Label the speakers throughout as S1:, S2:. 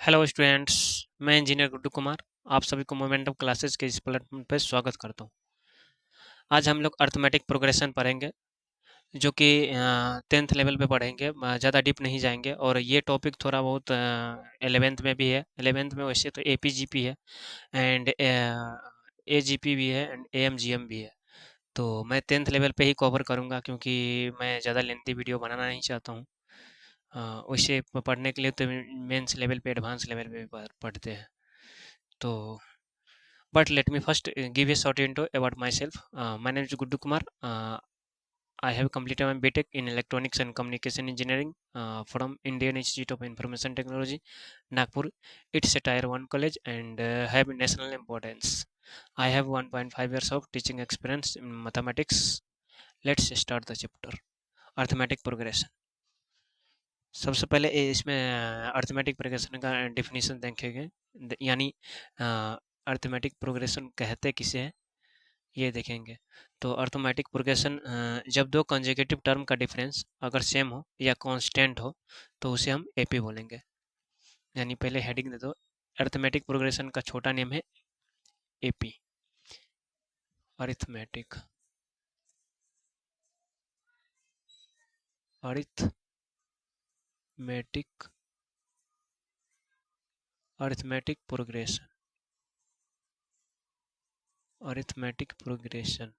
S1: Hello students. मैं engineer Guddu Kumar आप सभी को मोमेंटम क्लासेस के इस प्लेटफॉर्म पर स्वागत करता हूं। आज हम लोग अर्थमेटिक प्रोग्रेशन पढ़ेंगे जो कि 10th लेवल पे पढ़ेंगे। ज़्यादा डीप नहीं जाएंगे और ये टॉपिक थोड़ा बहुत 11th में भी है। 11th में वैसे तो एपीजीपी है एंड एजीपी भी है एंड एएमजीएम भी है। तो मैं 10th लेवल पे ही कवर करूँगा क्योंकि मैं ज़्यादा लेंथी वीडियो बनाना नहीं चाहता हूँ। वैसे पढ़ने के लिए तो मेंस लेवल पे एडवांस लेवल पे भी पढ़ते हैं। तो but let me first give a short intro about myself. My name is Guddu Kumar. I have completed my BTech in Electronics and Communication Engineering from Indian Institute of Information Technology, Nagpur. It's a Tier 1 college and have national importance. I have 1.5 years of teaching experience in mathematics. Let's start the chapter. Arithmetic progression. सबसे पहले इसमें arithmetic progression का definition देखेंगे। यानी arithmetic progression कहते किसे हैं ये देखेंगे। तो अर्थमेटिक प्रोग्रेशन जब दो कंसेक्यूटिव टर्म का डिफरेंस अगर सेम हो या कांस्टेंट हो तो उसे हम एपी बोलेंगे। यानी पहले हेडिंग दे दो, अर्थमेटिक प्रोग्रेशन का छोटा नेम है AP. Arithmetic arithmetic arithmetic progression arithmetic progression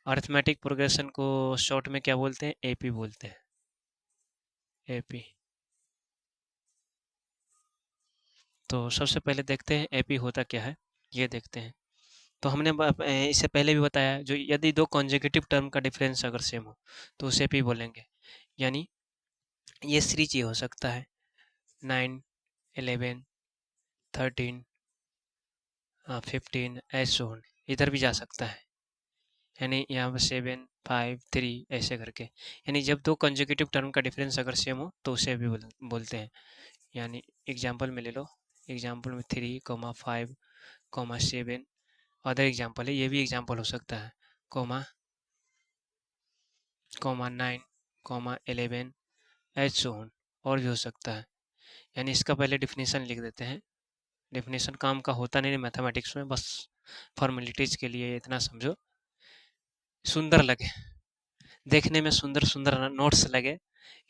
S1: arithmetic progression को शॉर्ट में क्या बोलते हैं? एपी बोलते हैं। एपी। तो सबसे पहले देखते हैं एपी होता क्या है, ये देखते हैं। तो हमने इससे पहले भी बताया जो यदि दो कॉन्जिक्यूटिव टर्म का डिफरेंस अगर सेम हो तो उसे एपी बोलेंगे। यानी ये सीरीज ये हो सकता है 9, 11, 13, 15 ऐसे हो, इधर भी जा सकता है। यानी यहाँ पर 7, 5, 3 ऐसे करके। यानी जब दो कंसेक्यूटिव टर्म का डिफरेंस अगर सेम हो तो उसे भी बोलते हैं। यानी एग्जांपल में ले लो, एग्जांपल में 3, 5, 7। अदर एग्जांपल है, ये भी एग्जांपल हो सकता है, कोमा 9, 11 एच सो ऑन, और भी हो सकता है। यानी इसका पहले डिफिनीशन लिख देते हैं। डिफिनीशन काम का होता नहीं मैथमेटिक्स में, बस फॉर्मेलिटीज के लिए इतना समझो, सुंदर लगे, देखने में सुंदर सुंदर नोट्स लगे,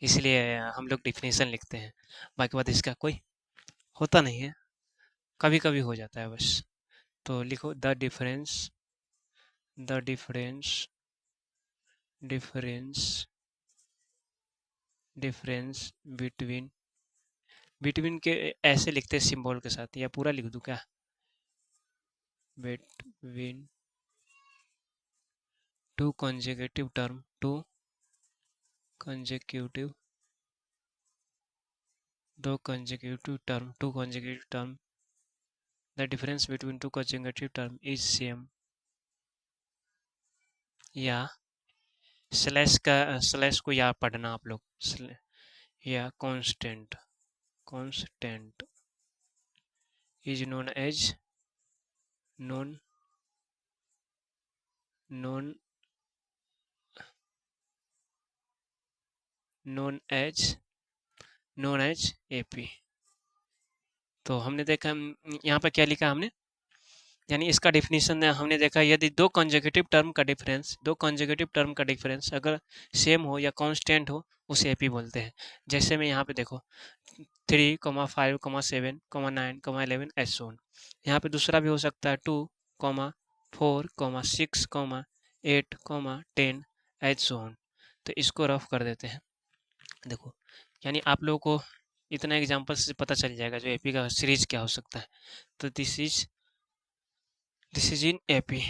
S1: इसलिए हम लोग डिफिनीशन लिखते हैं। बाकी बात इसका कोई होता नहीं है, कभी कभी हो जाता है बस। तो लिखो द डिफरेंस डिफरेंस बिटवीन के ऐसे लिखते हैं सिंबल के साथ, या पूरा लिख दूं क्या? Between two consecutive term the difference between two consecutive term is same, या स्लैश को या पढ़ना आप लोग, या constant is known known known as AP. तो हमने देखा यहाँ पे क्या लिखा हमने, यानी इसका डेफिनेशन हमने देखा, यदि दो कंसेक्यूटिव टर्म का डिफरेंस अगर सेम हो या कांस्टेंट हो उसे एपी बोलते हैं। जैसे में यहाँ पे देखो 3, 5, 7, 9, 11 ऐसे ऑन। यहाँ पे दूसरा भी हो सकता है 2, 4, 6, 8, 10 ऐसे ऑन। तो इसको रफ कर देते हैं। देखो, यानी आप लोगों को इतना एग्जाम्पल से पता चल जाएगा जो एपी का सीरीज क्या हो सकता है। तो दिस इज इन एपी।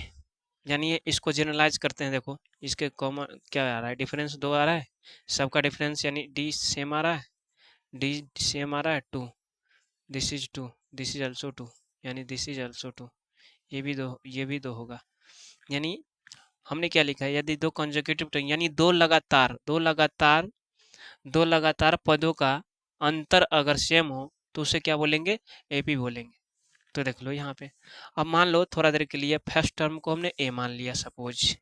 S1: यानी ये इसको जनरलाइज करते हैं। देखो इसके कॉमन क्या आ रहा है, डिफरेंस 2 आ रहा है, सबका डिफरेंस यानी डी सेम आ रहा है, डी सेम आ रहा है 2, this is 2, this is also 2, यानी दिस इज ऑल्सो 2, ये भी 2 होगा। यानी हमने क्या लिखा है, यदि दो कंसेक्यूटिव टर्म यानी दो लगातार पदों का अंतर अगर सेम हो तो उसे क्या बोलेंगे? एपी बोलेंगे। तो देख लो यहाँ पे, अब मान लो थोड़ा देर के लिए फर्स्ट टर्म को हमने ए मान लिया, सपोज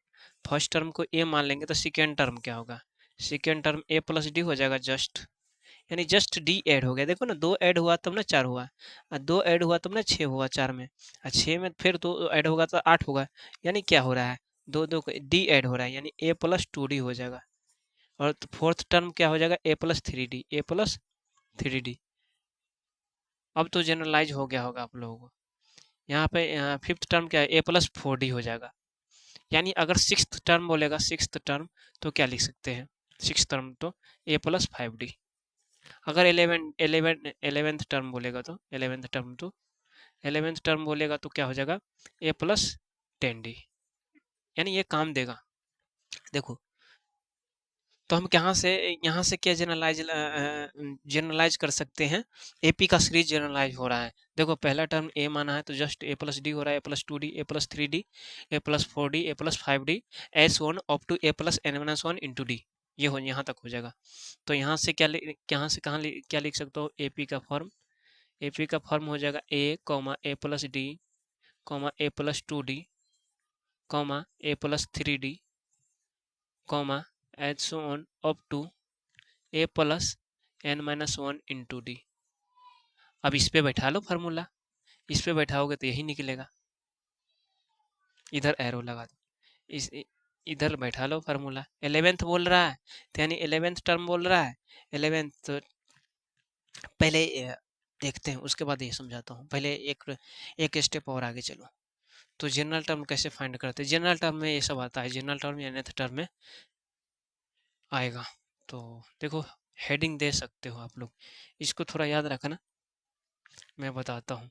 S1: फर्स्ट टर्म को ए मान लेंगे तो सेकेंड टर्म क्या होगा? सेकेंड टर्म ए प्लस डी हो जाएगा जस्ट, यानी जस्ट डी ऐड हो गया। देखो ना, 2 ऐड हुआ तब ना 4 हुआ, और 2 ऐड हुआ तब ना 6 हुआ 4 में, और 6 में फिर 2 ऐड होगा तो 8 होगा। यानी क्या हो रहा है, दो दो डी ऐड हो रहा है, यानी ए प्लस टू डी हो जाएगा। और फोर्थ टर्म क्या हो जाएगा, A plus three D, A plus three D. अब तो जनरलाइज हो गया होगा आप लोगों को। यहाँ पे फिफ्थ टर्म क्या है, ए प्लस फोर डी हो जाएगा। यानी अगर सिक्स्थ टर्म बोलेगा, सिक्स्थ टर्म तो क्या लिख सकते हैं, सिक्स टर्म तो ए प्लस फाइव डी। अगर एलेवेंथ टर्म बोलेगा तो एलेवेंथ टर्म बोलेगा तो क्या हो जाएगा, ए प्लस टेन डी। यानी ये काम देगा। देखो, तो हम यहाँ से क्या जनरलाइज कर सकते हैं, एपी का सीरीज जनरलाइज हो रहा है। देखो, पहला टर्म ए माना है तो जस्ट ए प्लस डी हो रहा है, A plus two D, A plus three D, A plus four D, A plus five D, S one up to A plus N minus one into D. ये हो, यहाँ तक हो जाएगा। तो यहाँ से यहाँ से क्या लिख सकते हो, एपी का फॉर्म, एपी का फॉर्म हो जाएगा A comma A plus D comma A plus two D comma A plus three D comma as so on up to A plus N minus one into D. अब इस पे बैठा लो formula, इस पे बैठाओगे तो यही निकलेगा। इधर एरो लगा दो, इधर बैठा लो फार्मूला। 11th बोल रहा है तो यानी 11th टर्म बोल रहा है। 11th तो पहले देखते हैं, उसके बाद ये समझाता हूँ। पहले एक स्टेप और आगे चलो। तो जनरल टर्म कैसे फाइंड करते हैं, जनरल टर्म में ये सब आता है, जनरल टर्म या nth टर्म में आएगा। तो देखो, हेडिंग दे सकते हो आप लोग, इसको थोड़ा याद रखना, मैं बताता हूँ।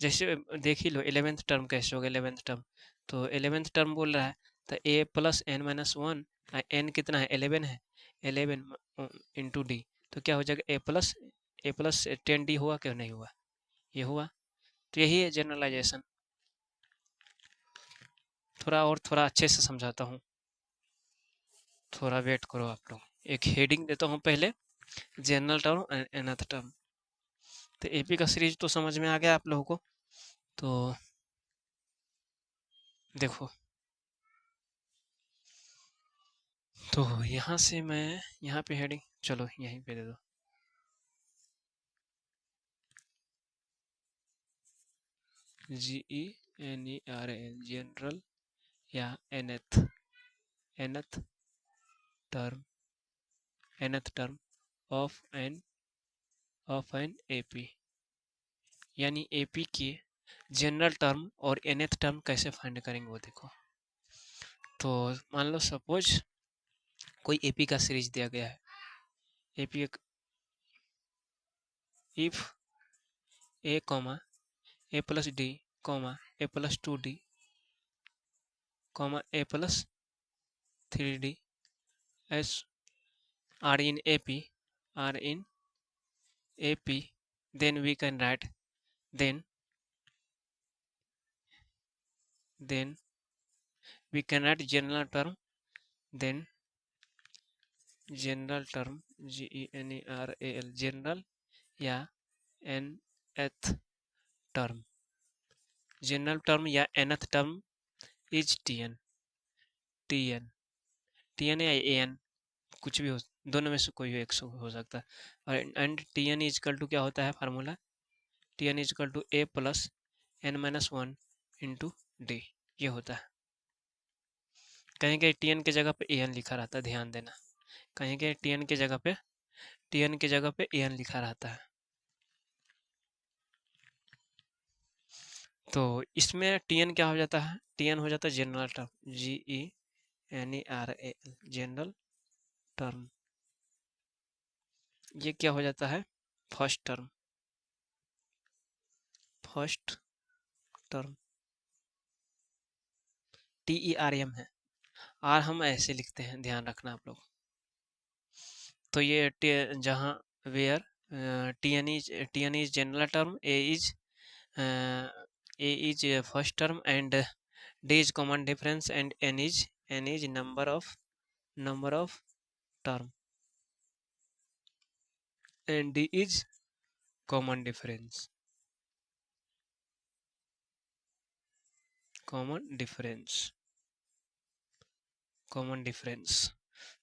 S1: जैसे देख ही लो 11th टर्म कैसे होगा। 11th टर्म तो 11th टर्म बोल रहा है तो A plus N minus one, N कितना है, 11 है, 11 इंटू डी। तो क्या हो जाएगा, ए प्लस टेन डी हुआ, क्यों नहीं हुआ, ये हुआ। तो यही है जनरलाइजेशन। थोड़ा अच्छे से समझाता हूँ, थोड़ा वेट करो आप लोग। एक हेडिंग देता हूँ पहले, general term and nth term. तो एपी का सीरीज तो समझ में आ गया आप लोगों को। तो देखो, तो यहाँ से मैं यहाँ पे हेडिंग, चलो यहीं पे दे दो, GENERAL, जनरल या nth term, of an AP. यानी एपी की जनरल टर्म और nth टर्म कैसे फाइंड करेंगे वो देखो। तो मान लो सपोज कोई एपी का सीरीज दिया गया है, AP if a comma A plus D comma A plus two D comma A plus three d s are in AP, then we can write, then we can write general term, then general term, GENERAL, general या nth term. General term या nth term is TN या AN, कुछ भी हो, दोनों में से कोई एक हो सकता है। और and TN is equal to क्या होता है formula, TN is equal to A plus N minus one into D, ये होता है। कहीं कहीं TN की जगह पे AN लिखा रहता है, ध्यान देना। कहीं कहीं TN की जगह पे AN लिखा रहता है। तो इसमें TN क्या हो जाता है, TN हो जाता है general term, GENERAL, general term. ये क्या हो जाता है, फर्स्ट टर्म, TERM है। आर हम ऐसे लिखते हैं, ध्यान रखना आप लोग। तो ये जहाँ where TN is general term, A is first term and D is common difference and N is number of term and D is common difference, common difference।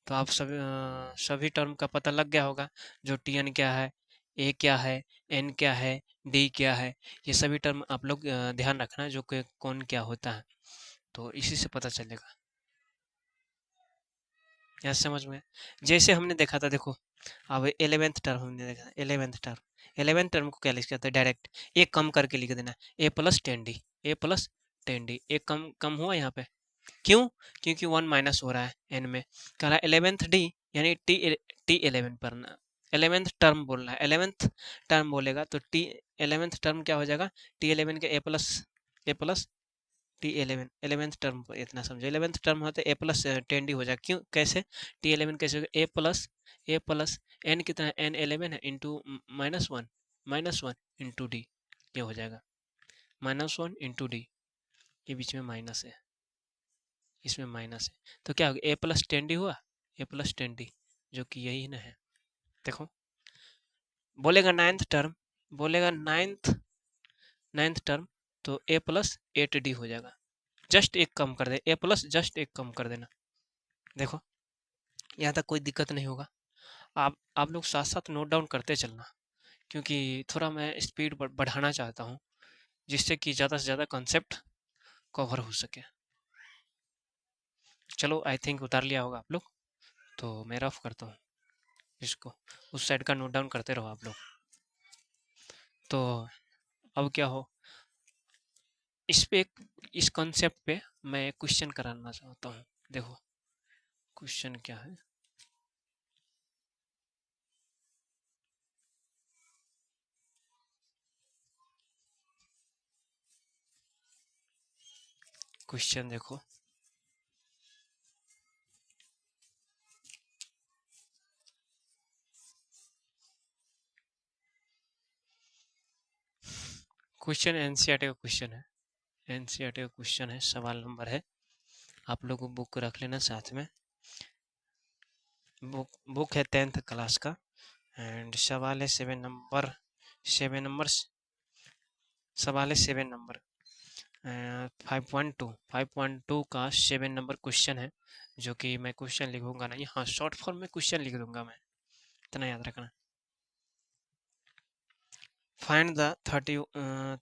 S1: तो आप सभी टर्म का पता लग गया होगा, जो टी एन क्या है, ए क्या है, एन क्या है, डी क्या है। ये सभी टर्म आप लोग ध्यान रखना, जो कि कौन क्या होता है, तो इसी से पता चलेगा। यहाँ समझ में, जैसे हमने देखा था, देखो अब 11th टर्म हमने देखा, 11th टर्म को क्या लिख सकते हैं, डायरेक्ट एक कम करके लिख देना, ए प्लस टेन डी, ए प्लस टेन डी, एक कम कम हुआ यहाँ पे, क्यों? क्योंकि वन माइनस हो रहा है एन में, कह रहा है 11th डी, यानी टी 11 पर ना, 11th टर्म बोल रहा है, 11th टर्म बोलेगा तो टी 11th टर्म क्या हो जाएगा, टी 11 के ए प्लस टी 11, 11th टर्म पर इतना समझो, 11th टर्म होता है ए प्लस टेन डी हो जाएगा, क्यों कैसे, टी 11 कैसे होगा, ए प्लस एन कितना है, एन 11 है, into minus one into D, ये हो जाएगा -1 इंटू डी, ये बीच में माइनस है, इसमें माइनस है, तो क्या होगा, ए प्लस टेन डी हुआ, ए प्लस टेन डी, जो कि यही ना है। देखो बोलेगा नाइन्थ टर्म, तो ए प्लस एट डी हो जाएगा, जस्ट एक कम कर दे, ए प्लस जस्ट एक कम कर देना। देखो यहाँ तक कोई दिक्कत नहीं होगा, आप लोग साथ साथ नोट डाउन करते चलना, क्योंकि थोड़ा मैं स्पीड बढ़ाना चाहता हूँ, जिससे कि ज़्यादा से ज़्यादा कॉन्सेप्ट कवर हो सके। चलो आई थिंक उतार लिया होगा आप लोग, तो मैं रफ करता हूँ इसको, उस साइड का नोट डाउन करते रहो आप लोग। तो अब क्या हो, इस पे इस कॉन्सेप्ट पे मैं क्वेश्चन कराना चाहता हूँ। देखो क्वेश्चन क्या है, क्वेश्चन देखो, क्वेश्चन एनसीईआरटी का क्वेश्चन है, एनसीईआरटी का क्वेश्चन है, सवाल नंबर है, आप लोग बुक रख लेना साथ में, बुक है 10th क्लास का, एंड सवाल है 7 नंबर, सवाल है 7 नंबर, 5.2 का 7 नंबर क्वेश्चन है, जो कि मैं क्वेश्चन लिखूंगा नहीं, हाँ शॉर्ट फॉर्म में क्वेश्चन लिख दूंगा मैं, इतना याद रखना। Find the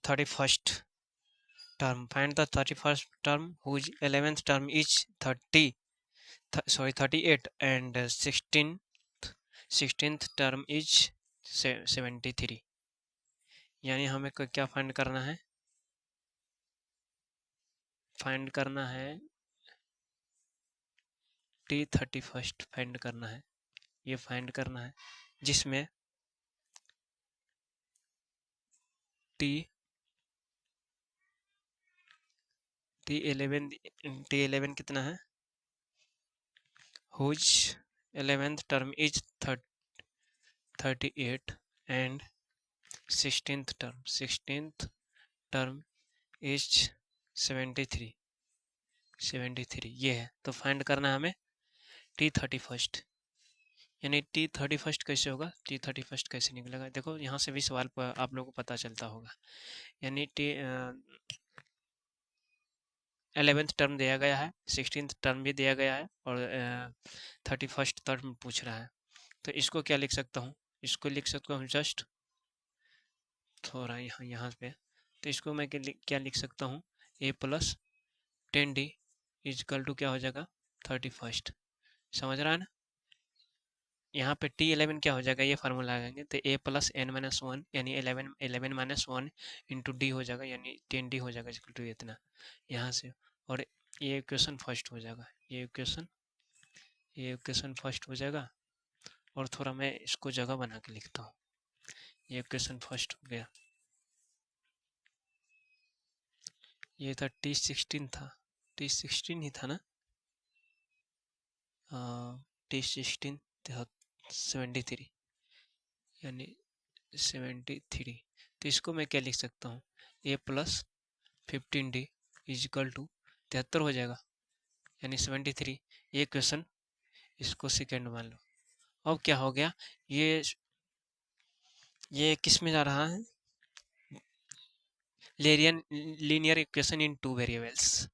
S1: 31st term whose 11th term is 38 and 16th term is 73, यानी हमें क्या फाइंड करना है, T31st फाइंड करना है, ये फाइंड करना है, जिसमें T11 कितना है, whose 11th term is 38 and 16th term is 73, ये है, तो फाइंड करना है हमें T31st, यानी T31st कैसे होगा, T31st कैसे निकलेगा, देखो यहाँ से भी सवाल पर आप लोगों को पता चलता होगा, यानी 11th टर्म दिया गया है, 16th टर्म भी दिया गया है, और 31st टर्म पूछ रहा है, तो इसको क्या लिख सकता हूँ, इसको लिख सकता हूँ जस्ट थोड़ा यहाँ पे, तो इसको मैं क्या लिख सकता हूँ, A plus ten D equal to क्या हो जाएगा, 31st, समझ रहा है ना। यहाँ पे T11 क्या हो जाएगा, ये फार्मूला लगाएंगे तो a plus N minus one, यानी 11 माइनस वन इंटू डी हो जाएगा, यानी 10D हो जाएगा इक्वल टू इतना यहाँ से, और ये इक्वेशन फर्स्ट हो जाएगा, ये इक्वेशन फर्स्ट हो जाएगा, और थोड़ा मैं इसको जगह बना के लिखता हूँ, ये इक्वेशन फर्स्ट हो गया, ये था T16 था, T16 ही था ना, T16 73, यानी 73, तो इसको मैं क्या लिख सकता हूँ, A plus 15D is equal to 73 हो जाएगा, यानी 73, ये क्वेश्चन, इसको सेकेंड मान लो। अब क्या हो गया, ये किस में जा रहा है, linear equation in two variables,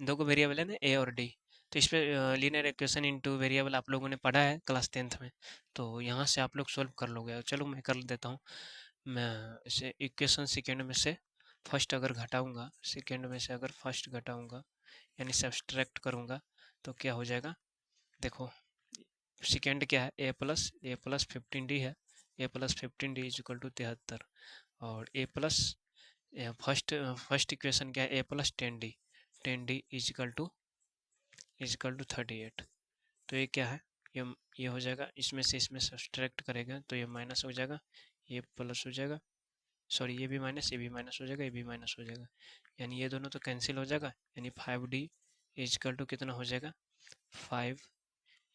S1: दो को वेरिएबल है ना, ए और डी, तो इस पर लीनियर इक्वेशन इनटू वेरिएबल आप लोगों ने पढ़ा है क्लास 10th में, तो यहाँ से आप लोग सोल्व कर लोगे। चलो मैं कर देता हूँ। मैं इसे इक्वेशन सेकेंड में से फर्स्ट अगर घटाऊंगा, सेकेंड में से अगर फर्स्ट घटाऊंगा यानी सब्सट्रैक्ट करूंगा तो क्या हो जाएगा, देखो सेकेंड क्या है, ए प्लस 15d है, A plus 15d is equal to 73, और A plus first first equation क्या है, A plus 10d is equal to 38। तो ये क्या है, ये हो जाएगा, इसमें से इसमें सब्सट्रैक्ट करेगा तो ये माइनस हो जाएगा, ये प्लस हो जाएगा, सॉरी ये भी माइनस, ये भी माइनस हो जाएगा, ये भी माइनस हो जाएगा, यानी ये दोनों तो कैंसिल हो जाएगा, यानी 5d इज इक्वल टू कितना हो जाएगा 5,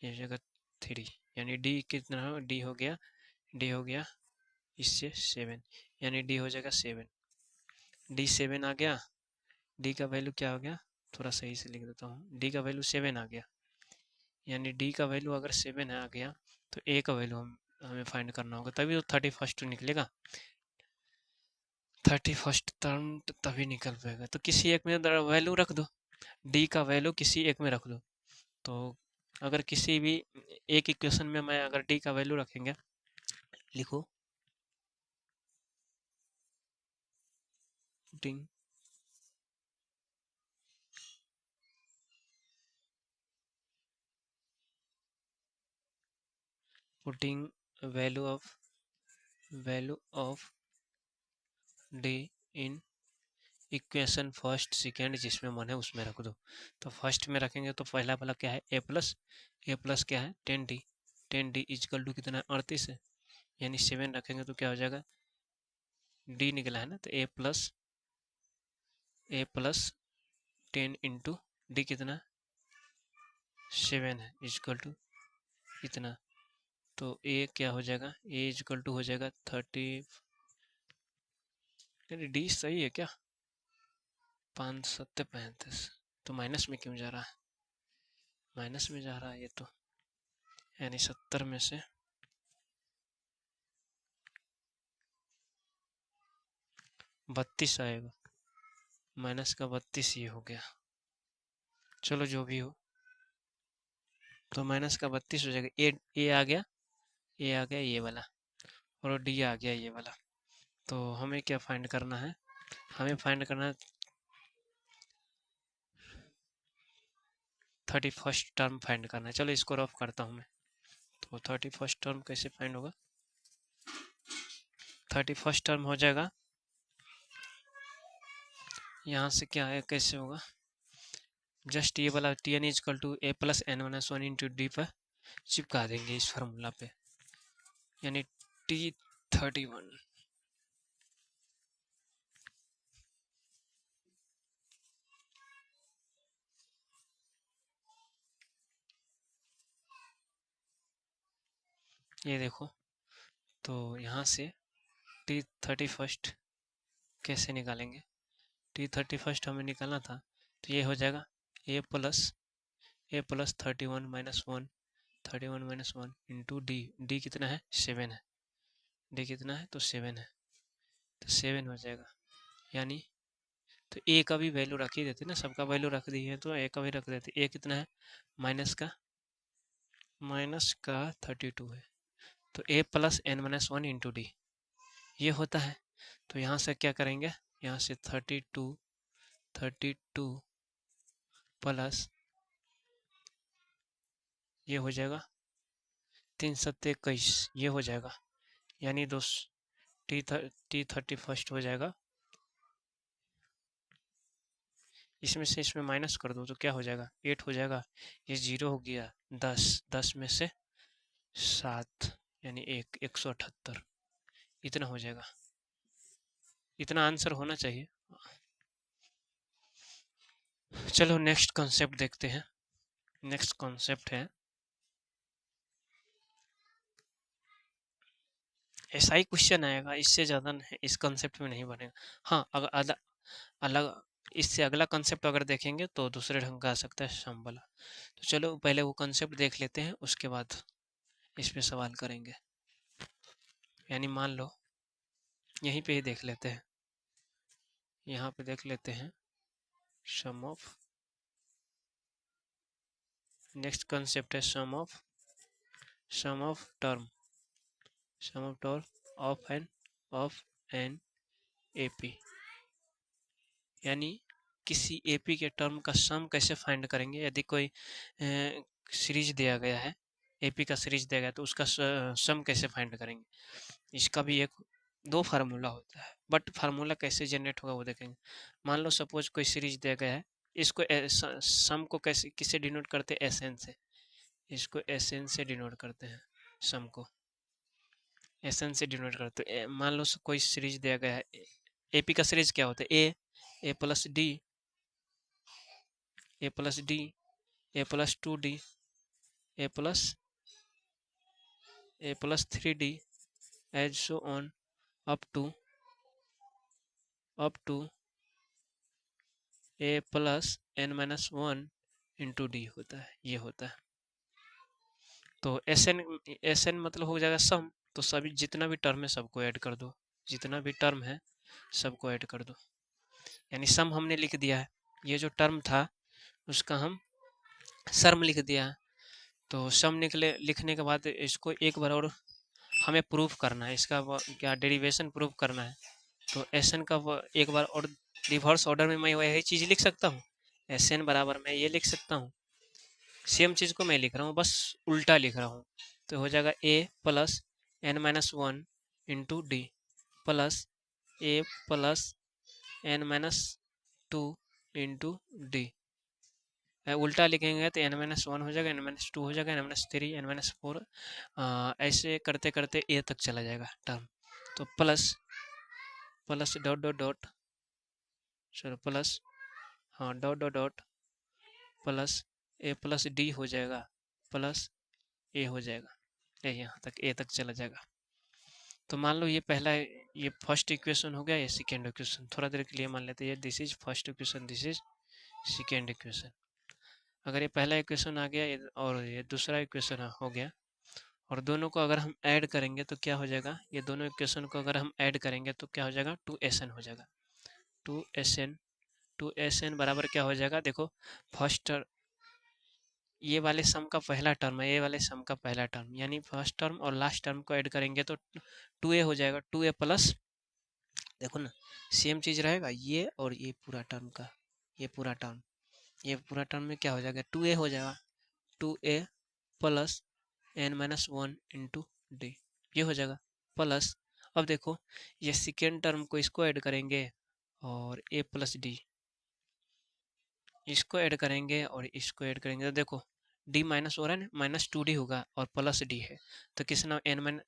S1: ये हो जाएगा 3, यानी d कितना हो, d हो गया इससे 7, यानी d हो जाएगा 7, d 7 आ गया, d का वैल्यू क्या हो गया, थोड़ा सही से लिख देता हूँ, d का वैल्यू 7 आ गया, यानी d का वैल्यू अगर 7 आ गया तो a का वैल्यू हमें फाइंड करना होगा, तभी तो 31st निकलेगा, 31st टर्म तभी निकल पाएगा। तो किसी एक में वैल्यू रख दो, d का वैल्यू किसी एक में रख दो, तो अगर किसी भी एक इक्वेशन में मैं अगर d का वैल्यू रखेंगे, लिखो putting putting value of d in equation first second जिसमें मन है उसमें रख दो। तो फर्स्ट में रखेंगे तो पहला वाला क्या है, ए प्लस क्या है 10d इजकल टू कितना है 38 है, यानी 7 रखेंगे तो क्या हो जाएगा, d निकला है ना, तो ए प्लस 10 इंटू डी कितना 7 है इजकल टू कितना, तो ए क्या हो जाएगा, ए इजकल टू हो जाएगा 30, डी सही है क्या, 5 7 35, तो माइनस में क्यों जा रहा है, माइनस में जा रहा है ये तो, यानी 70 में से 32 आएगा, माइनस का 32 ये हो गया, चलो जो भी हो, तो माइनस का 32 हो जाएगा, ए आ गया, ए आ गया ये वाला, और डी आ गया ये वाला। तो हमें क्या फाइंड करना है, हमें फाइंड करना है 31st टर्म फाइंड करना है। चलो इसको रफ करता हूँ मैं, तो 31st टर्म कैसे फाइंड होगा, 31st टर्म हो जाएगा, यहाँ से क्या है कैसे होगा, जस्ट ये वाला t n is equal to A plus N minus one into d पर चिपका देंगे इस फार्मूला पे, यानी T31 ये देखो, तो यहाँ से T31 कैसे निकालेंगे, T31 हमें निकालना था, तो ये हो जाएगा A plus 31 minus one into D कितना है 7 है, डी कितना है तो 7 है, तो 7 हो जाएगा, यानी तो ए का भी वैल्यू रख ही देते ना, सबका वैल्यू रख दी है तो ए का भी रख देते, ए कितना है माइनस का 32 है, तो A plus N minus one into D ये होता है, तो यहाँ से क्या करेंगे, यहाँ से 32 प्लस ये हो जाएगा 3 7 21 ये हो जाएगा, यानी T31 हो जाएगा, इसमें से इसमें माइनस कर दो तो क्या हो जाएगा 8 हो जाएगा, ये 0 हो गया 10 में से 7 यानी 178 इतना हो जाएगा, इतना आंसर होना चाहिए। चलो नेक्स्ट कॉन्सेप्ट देखते हैं, नेक्स्ट कॉन्सेप्ट है, ऐसा ही क्वेश्चन आएगा, इससे ज़्यादा इस कॉन्सेप्ट में नहीं बनेगा। हाँ अगर अलग इससे अगला कॉन्सेप्ट अगर देखेंगे तो दूसरे ढंग का आ सकता है सम वाला, तो चलो पहले वो कॉन्सेप्ट देख लेते हैं, उसके बाद इस पे सवाल करेंगे। यानी मान लो यहीं पे ही देख लेते हैं, यहाँ पे देख लेते हैं सम ऑफ नेक्स्ट कंसेप्ट है sum of term of an AP, यानी किसी एपी के टर्म का सम कैसे फाइंड करेंगे। यदि कोई सीरीज दिया गया है, एपी का सीरीज दिया गया तो उसका सम कैसे फाइंड करेंगे। इसका भी एक दो फार्मूला होता है, बट फार्मूला कैसे जनरेट होगा वो देखेंगे। मान लो सपोज कोई सीरीज दिया गया है, इसको सम को कैसे किससे डिनोट करते हैं, एस एन से। इसको एस एन से डिनोट करते हैं, सम को एस एन से डिनोट करते हैं। मान लो कोई सीरीज दिया गया है, एपी का सीरीज क्या होता है, A plus D, A plus D, A plus 2d, A plus 3d, as so on up to A plus n-1 into D होता है, ये होता है। तो एस एन मतलब हो जाएगा सम, तो सभी जितना भी टर्म है सबको ऐड कर दो, जितना भी टर्म है सबको ऐड कर दो, यानी सम हमने लिख दिया है। ये जो टर्म था उसका हम सर्म लिख दिया है। तो सम लिखने के बाद इसको एक बार और हमें प्रूफ करना है, इसका क्या डेरिवेशन प्रूफ करना है। तो एस एन का एक बार और रिवर्स ऑर्डर में मैं वही चीज़ लिख सकता हूँ, एस एन बराबर मैं ये लिख सकता हूँ। सेम चीज़ को मैं लिख रहा हूँ, बस उल्टा लिख रहा हूँ। तो हो जाएगा A plus n-1 into D plus A plus n-2 into D. उल्टा लिखेंगे तो n-1 हो जाएगा, n-2 हो जाएगा, n-3, n-4, ऐसे करते करते ए तक चला जाएगा टर्म। तो plus dot dot dot sorry plus, हाँ dot dot dot plus A plus D हो जाएगा, प्लस ए हो जाएगा, ये यहाँ तक ए तक चला जाएगा। तो मान लो ये पहला, ये फर्स्ट इक्वेशन हो गया, ये सेकेंड इक्वेशन। थोड़ा देर के लिए मान लेते हैं ये this is first equation, this is second equation. अगर ये पहला इक्वेशन आ गया और ये दूसरा इक्वेशन हो गया, और दोनों को अगर हम ऐड करेंगे तो क्या हो जाएगा, ये दोनों इक्वेशन को अगर हम ऐड करेंगे तो क्या हो जाएगा, 2SN हो जाएगा। 2SN 2SN बराबर क्या हो जाएगा, देखो फर्स्ट ये वाले सम का पहला टर्म है, ये वाले सम का पहला टर्म, यानी फर्स्ट टर्म और लास्ट टर्म को ऐड करेंगे तो 2a हो जाएगा। 2a प्लस, देखो ना सेम चीज रहेगा, ये और ये पूरा टर्म का, ये पूरा टर्म में क्या हो जाएगा, 2a हो जाएगा। 2a plus n-1 into D, ये हो जाएगा प्लस। अब देखो ये सेकेंड टर्म को इसको ऐड करेंगे और a प्लस डी, इसको ऐड करेंगे और इसको ऐड करेंगे तो देखो डी माइनस हो रहा है ना, -2d होगा और प्लस डी है तो किस नाम n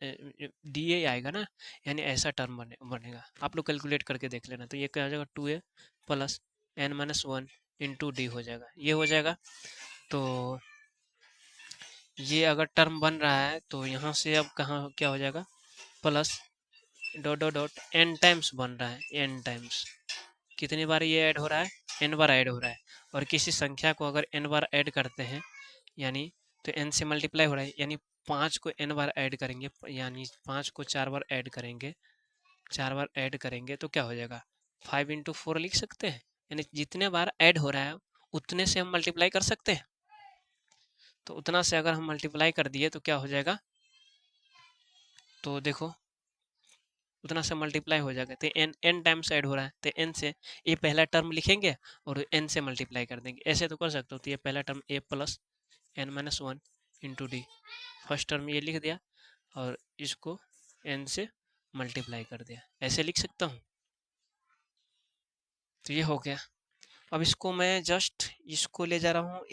S1: डी ए आएगा ना, यानी ऐसा टर्म बनेगा। आप लोग कैलकुलेट करके देख लेना। तो ये क्या हो जाएगा, 2a plus n-1 into D हो जाएगा, ये हो जाएगा। तो ये अगर टर्म बन रहा है तो यहाँ से अब कहाँ क्या हो जाएगा, plus dot dot dot n times बन रहा है, n टाइम्स। कितनी बार ये ऐड हो रहा है, n बार ऐड हो रहा है। और किसी संख्या को अगर n बार ऐड करते हैं यानी तो n से मल्टीप्लाई हो रहा है, यानी 5 को n बार ऐड करेंगे, यानी 5 को 4 बार ऐड करेंगे, 4 बार ऐड करेंगे तो क्या हो जाएगा, 5 इंटू 4 लिख सकते हैं। यानी जितने बार ऐड हो रहा है उतने से हम मल्टीप्लाई कर सकते हैं। तो उतना से अगर हम मल्टीप्लाई कर दिए तो क्या हो जाएगा, तो देखो उतना से मल्टीप्लाई हो जाएगा। तो n टाइम्स ऐड हो रहा है तो n से ये पहला टर्म लिखेंगे और n से मल्टीप्लाई कर देंगे, ऐसे तो कर सकते हो। तो ये पहला term a plus n-1 into D, first term ये लिख दिया और इसको n से मल्टीप्लाई कर दिया, ऐसे लिख सकता हूँ। तो ये हो गया। अब इसको मैं जस्ट इसको ले जा रहा हूँ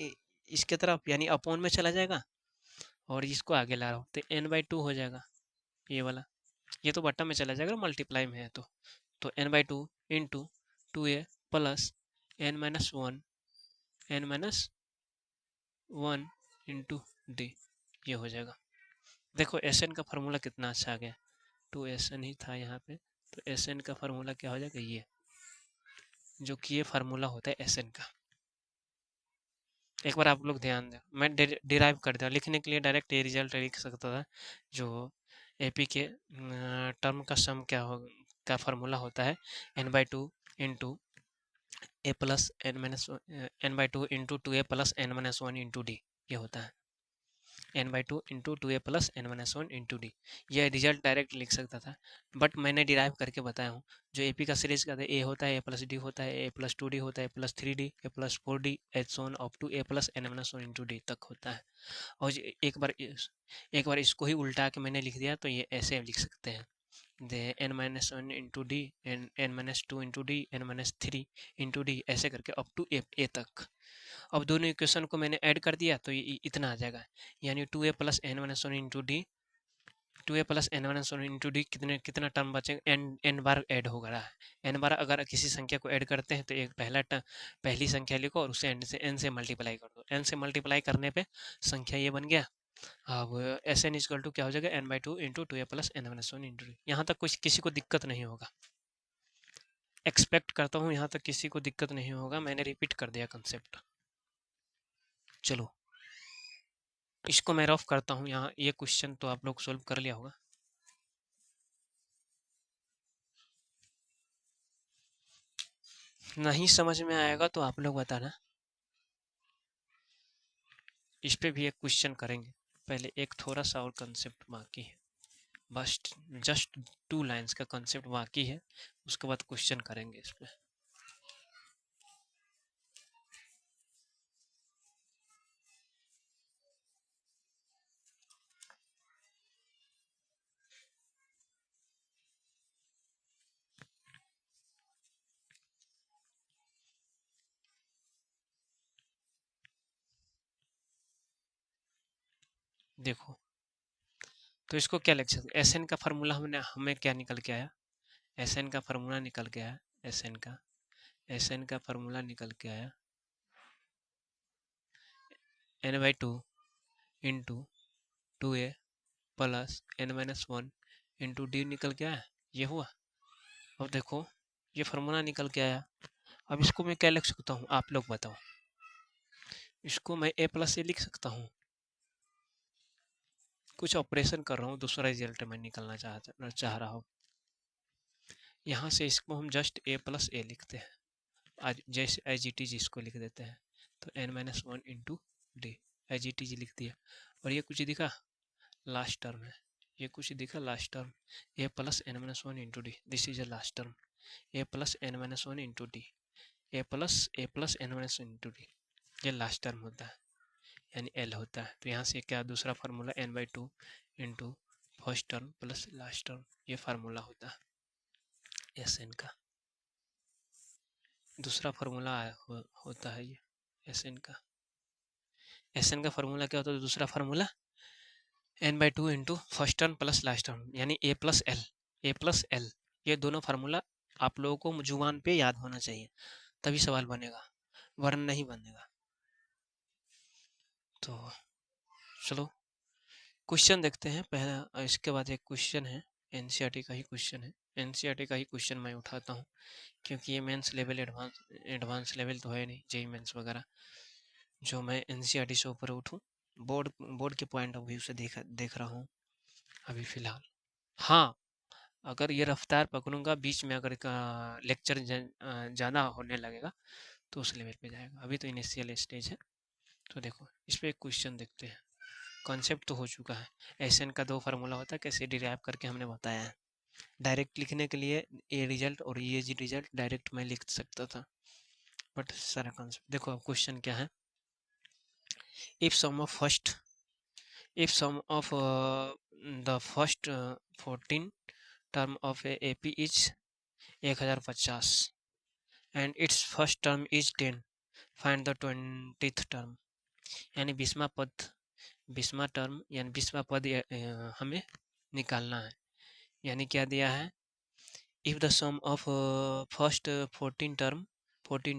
S1: इसके तरफ, यानी अपॉन में चला जाएगा और इसको आगे ला रहा हूँ तो n/2 हो जाएगा ये वाला। ये तो बट्टा में चला जाएगा, मल्टीप्लाई में है तो n/2 into 2a plus n-1 into D, ये हो जाएगा। देखो एस एन का फार्मूला कितना अच्छा आ गया, 2SN ही था यहाँ पे, तो SN का फार्मूला क्या हो जाएगा, ये जो कि ये फार्मूला होता है SN का। एक बार आप लोग ध्यान दें, मैं डिराइव कर दिया, लिखने के लिए डायरेक्ट ये रिजल्ट लिख सकता था। जो एपी के टर्म का सम क्या हो का फार्मूला होता है, n/2 into a plus n-2 into 2a plus n-1 into D. ये होता है n/2 into 2a plus n-1 into D. यह रिजल्ट डायरेक्ट लिख सकता था, बट मैंने डिराइव करके बताया हूँ। जो एपी का सीरीज का ए होता है, ए प्लस डी होता है, ए प्लस 2 डी होता है, प्लस 3 डी, ए प्लस 4 डी, एच सोन up to A plus n-1 into d तक होता है। और एक बार इसको ही उल्टा के मैंने लिख दिया तो ये ऐसे लिख सकते हैं, दे n-1 into D, n-2 into D, n-3 into D, ऐसे करके अप टू ए तक। अब दोनों इक्वेशन को मैंने ऐड कर दिया तो ये इतना आ जाएगा, यानी 2a plus n-1 into D, 2a plus n-1 into D, कितना टर्म बचेगा, n बार ऐड हो रहा है। n बार अगर किसी संख्या को ऐड करते हैं तो एक पहली संख्या लिखो और उसे n से मल्टीप्लाई कर दो। n से मल्टीप्लाई करने पे संख्या ये बन गया। अब एस एन इजकल टू क्या हो जाएगा, n/2 into 2a plus n-1 into D. यहाँ तक कुछ किसी को दिक्कत नहीं होगा, एक्सपेक्ट करता हूँ यहाँ तक किसी को दिक्कत नहीं होगा। मैंने रिपीट कर दिया कंसेप्ट। चलो इसको मैं रफ करता हूँ। यहाँ ये क्वेश्चन तो आप लोग सोल्व कर लिया होगा। नहीं समझ में आएगा तो आप लोग बताना, इस पे भी एक क्वेश्चन करेंगे। पहले एक थोड़ा सा और कंसेप्ट बाकी है, बस जस्ट 2 लाइंस का कंसेप्ट बाकी है, उसके बाद क्वेश्चन करेंगे इस पे। देखो तो इसको क्या लिख सकते, एस एन का फार्मूला हमें क्या निकल के आया, एस एन का फार्मूला निकल के आया, एस एन का फार्मूला निकल के आया n/2 into 2a plus n-1 into D निकल के आया, ये हुआ। अब देखो ये फार्मूला निकल के आया, अब इसको मैं क्या लिख सकता हूँ, आप लोग बताओ। इसको मैं a प्लस ए लिख सकता हूँ, कुछ ऑपरेशन कर रहा हूँ, दूसरा रिजल्ट मैं निकलना चाह रहा हूँ। यहाँ से इसको हम जस्ट a प्लस ए लिखते हैं, आज जैसे एज इट इज इसको लिख देते हैं, तो n-1 into d as it is लिख दिया। और ये कुछ दिखा लास्ट टर्म है, ये कुछ दिखा last term, a plus n-1 into D, this is a last term, a plus n-1 into D, a plus n-1 into D, ये लास्ट टर्म होता है, यानी L होता है। तो यहाँ से क्या दूसरा formula n/2 into first term plus last term, ये फार्मूला होता है एस एन का। दूसरा फार्मूला होता है ये एस एन का। एस एन का फार्मूला क्या होता है, दूसरा formula n/2 into first term plus last term, यानी a plus L, A plus L. ये दोनों फार्मूला आप लोगों को जुबान पे याद होना चाहिए, तभी सवाल बनेगा, वरना नहीं बनेगा। तो चलो क्वेश्चन देखते हैं पहला, इसके बाद एक क्वेश्चन है एनसीईआरटी का ही क्वेश्चन है, एनसीईआरटी का ही क्वेश्चन मैं उठाता हूँ, क्योंकि ये मेंस लेवल एडवांस लेवल तो है नहीं, जेई मेंस वगैरह, जो मैं एनसीईआरटी से ऊपर उठूँ, बोर्ड के पॉइंट ऑफ व्यू से देख रहा हूँ अभी फ़िलहाल। हाँ, अगर ये रफ्तार पकड़ूंगा, बीच में अगर लेक्चर ज़्यादा होने लगेगा तो उस लेवल पे जाएगा, अभी तो इनिशियल स्टेज है। तो देखो इस पर एक क्वेश्चन देखते हैं। कॉन्सेप्ट तो हो चुका है, एस एन का 2 फार्मूला होता है, कैसे डिराइव करके हमने बताया है। डायरेक्ट लिखने के लिए ए रिजल्ट और ये जी रिजल्ट डायरेक्ट मैं लिख सकता था, बट सारा कॉन्सेप्ट देखो। अब क्वेश्चन क्या है, if sum of the first 14 term of a AP is 1050 and its first term is 10, find the 20th term. यानी 20वां टर्म यानी 20वां पद हमें निकालना है। यानी क्या दिया है, if the sum of first 14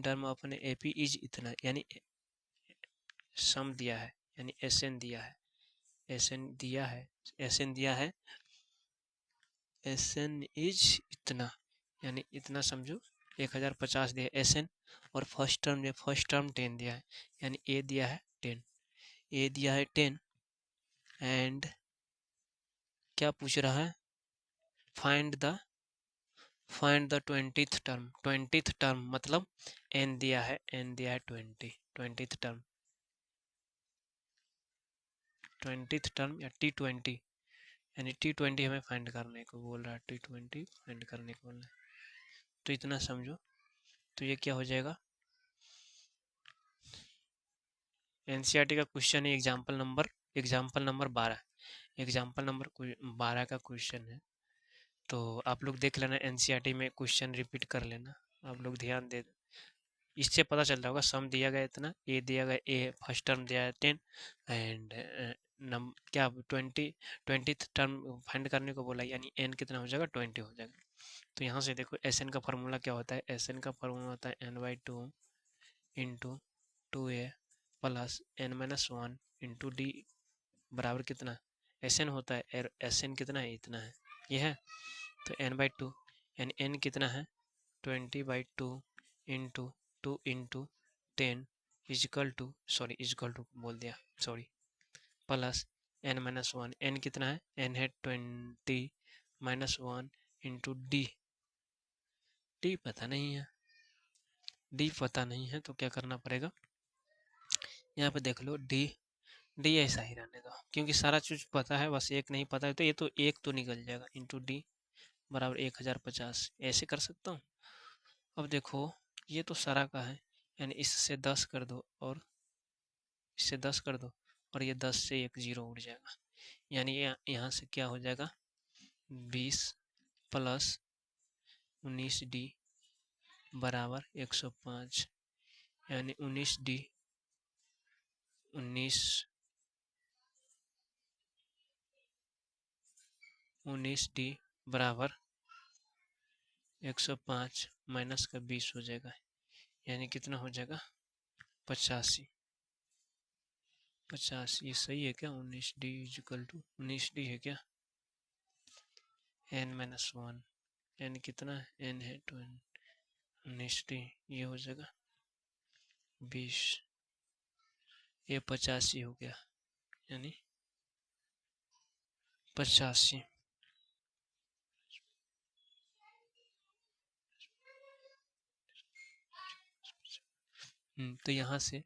S1: term of an AP is इतना, यानी सम दिया है, यानी एस एन दिया है, एस एन दिया है, एस एन दिया है, एस एन इज इतना, यानी इतना समझो 1050 दिया एस एन, और फर्स्ट टर्म 10 दिया है, यानी ए दिया है 10, ए दिया है 10, एंड क्या पूछ रहा है, find the 20th term. 20th term मतलब n दिया है 20th टर्म, 20th टर्म या T20, यानी T20 हमें फाइंड करने को बोल रहा है, T20 फाइंड करने को बोल रहा है। तो इतना समझो। तो ये क्या हो जाएगा, एनसीईआरटी का क्वेश्चन है, एग्जाम्पल नंबर 12, एग्जाम्पल नंबर 12 का क्वेश्चन है। तो आप लोग देख लेना, एनसीईआरटी में क्वेश्चन रिपीट कर लेना, आप लोग ध्यान दे। इससे पता चल रहा होगा, सम दिया गया इतना, ए दिया गया, ए फर्स्ट टर्म दिया है 10 एंड नम क्या 20th टर्म फाइंड करने को बोला, यानी एन कितना हो जाएगा, 20 हो जाएगा। तो यहाँ से देखो एस एन का फार्मूला क्या होता है, एस एन का फार्मूला होता है n/2 into 2a plus n-1 into D बराबर कितना, एस एन होता है, एस एन कितना है, इतना है, ये है। तो n/2 यानी n कितना है 20/2 इंटू 2 इंटू 10 इजकल टू बोल दिया, सॉरी, प्लस n-1, n कितना है, n है 20 -1 इंटू डी, डी पता नहीं है, डी पता नहीं है तो क्या करना पड़ेगा, यहाँ पे देख लो डी, डी ऐसा ही रहने दो, क्योंकि सारा चीज पता है, बस एक नहीं पता है, तो ये तो एक तो निकल जाएगा, इंटू डी बराबर 1050, ऐसे कर सकता हूँ। अब देखो ये तो सारा का है, यानी इससे 10 कर दो और इससे 10 कर दो, और ये 10 से एक जीरो उड़ जाएगा, यानी यहाँ से क्या हो जाएगा 20 प्लस 19d बराबर 105, यानी 19d 19d बराबर 105 माइनस का 20 हो जाएगा, यानी कितना हो जाएगा 85, ये सही है क्या, 19d इक्वल टू 19d है क्या, n-1 n कितना है, n है 19d, ये हो जाएगा 20, ये 85 हो गया, यानी 85। तो यहाँ से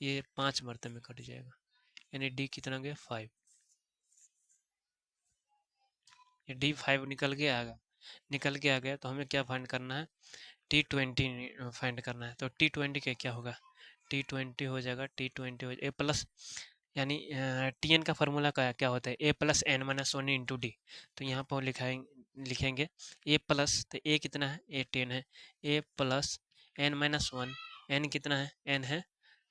S1: ये 5 मरतबे में कट जाएगा, यानी डी कितना गया 5, ये डी 5 निकल के आ गया, तो हमें क्या फाइंड करना है, T20 फाइंड करना है। तो T20 का क्या होगा, T20 हो जाएगा, T20 हो ए प्लस, यानी Tn का फार्मूला क्या होता है, A plus n-1 into D. तो यहाँ पर लिखेंगे ए प्लस, तो ए कितना है, ए 10 है, ए प्लस n-1, n कितना है, n है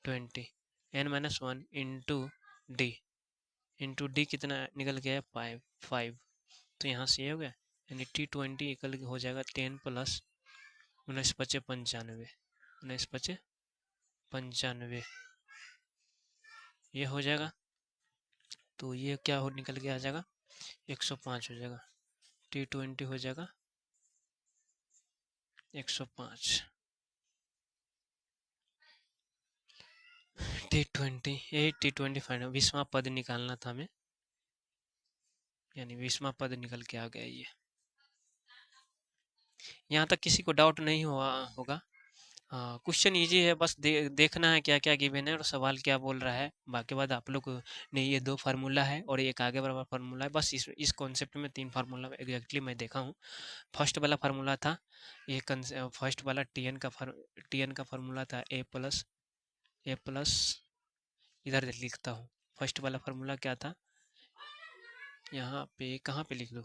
S1: 20, n-1 इंटू डी कितना निकल गया है 5, तो यहाँ से ये हो गया, यानी T20 इक्वल हो जाएगा 10 प्लस 19×5 = 19×5 ये हो जाएगा। तो ये क्या हो निकल के आ जाएगा 105 हो जाएगा, T20 हो जाएगा 105, T20 ये T20 फाइनल 20वां पद निकालना था हमें, यानी 20वां पद निकल के आ गया। ये यहाँ तक किसी को डाउट नहीं हुआ होगा, क्वेश्चन इजी है, बस देखना है क्या क्या गिवन है और सवाल क्या बोल रहा है, बाकी बाद आप लोग ने ये 2 फार्मूला है और एक आगे बराबर फार्मूला है, बस इस कॉन्सेप्ट में 3 फार्मूला एग्जैक्टली मैं देखा हूँ। फर्स्ट वाला फार्मूला था ये, फर्स्ट वाला टीएन का फार्मूला था ए प्लस इधर लिखता हूँ, फर्स्ट वाला फार्मूला क्या था, यहाँ पे कहाँ पे लिख दो,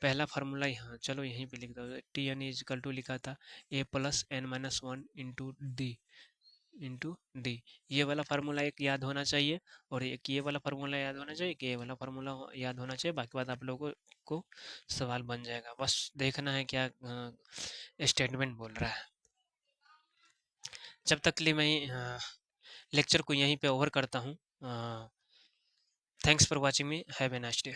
S1: पहला फार्मूला यहाँ, चलो यहीं पे लिख दो, Tn इजकल टू लिखा था ए प्लस n-1 इंटू डी, ये वाला फार्मूला एक याद होना चाहिए, और एक ये वाला फार्मूला याद होना चाहिए, कि ये वाला फार्मूला याद होना चाहिए, बाकी बात आप लोगों को सवाल बन जाएगा, बस देखना है क्या स्टेटमेंट बोल रहा है। जब तक के लिए मैं लेक्चर को यहीं पे ओवर करता हूँ। Thanks for watching me, have a nice day.